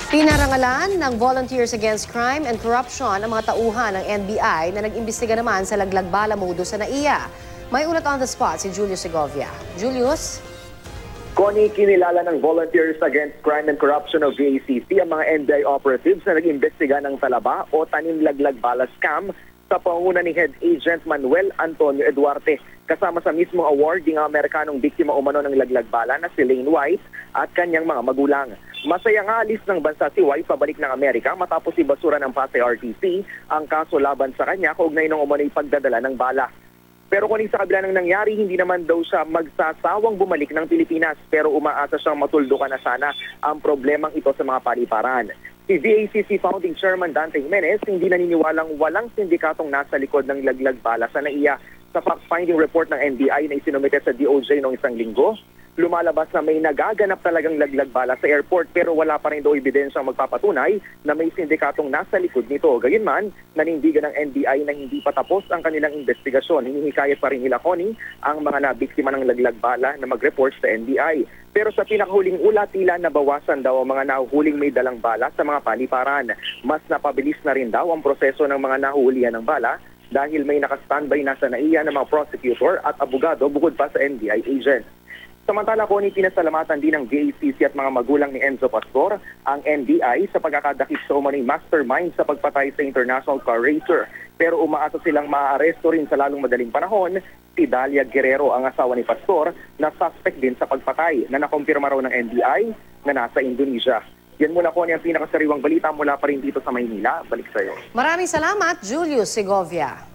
Pinarangalan ng Volunteers Against Crime and Corruption ang mga tauhan ng NBI na nag-imbestiga naman sa laglag bala modo sa NAIA. May ulat on the spot si Julius Segovia. Julius? Connie, kinilala ng Volunteers Against Crime and Corruption o VACC ang mga NBI operatives na nag-imbestiga ng talaba o tanim laglag bala scam sa pangunguna ni Head Agent Manuel Antonio Eduarte. Kasama sa mismong awarding ang Amerikanong biktima umano ng laglag bala na si Lane White at kanyang mga magulang. Masaya nga alis ng bansa si White pabalik ng Amerika matapos ibasura ng Pasay RTC ang kaso laban sa kanya kaugnay ng umano'y pagdadala ng bala. Pero kung sa kabila ng nangyari, hindi naman daw siya magsasawang bumalik ng Pilipinas pero umaasa siyang matuldukan na sana ang problemang ito sa mga paliparan. Si VACC Founding Chairman Dante Jimenez hindi naniniwalang walang sindikatong nasa likod ng laglag bala sa NAIA. Sa fact-finding report ng NBI na isinumite sa DOJ noong isang linggo, lumalabas na may nagaganap talagang laglag bala sa airport pero wala pa rin daw ebidensyang magpapatunay na may sindikatong nasa likod nito. Gayunman, nanindigan ng NBI na hindi pa tapos ang kanilang investigasyon. Hinihikayat pa rin nila, Connie, ang mga nabiktima ng laglag bala na mag-report sa NBI. Pero sa pinakahuling ulat, tila nabawasan daw ang mga nahuhuling may dalang bala sa mga paliparan. Mas napabilis na rin daw ang proseso ng mga nahuhulihan ng bala dahil may naka-standby na sa NAIA ng mga prosecutor at abogado bukod pa sa NBI agent. Samantala, Connie, pinasalamatan din ng VACC at mga magulang ni Enzo Pastor ang NBI sa pagkakadakip sa umano'y mastermind sa pagpatay sa international car racer. Pero umaasa silang maaaresto rin sa lalong madaling panahon si Dalia Guerrero, ang asawa ni Pastor, na suspect din sa pagpatay na nakumpirma raw ng NBI na nasa Indonesia. Yan muna, Connie, ang pinakasariwang balita mula pa rin dito sa Maynila. Balik sa iyo. Maraming salamat, Julius Segovia.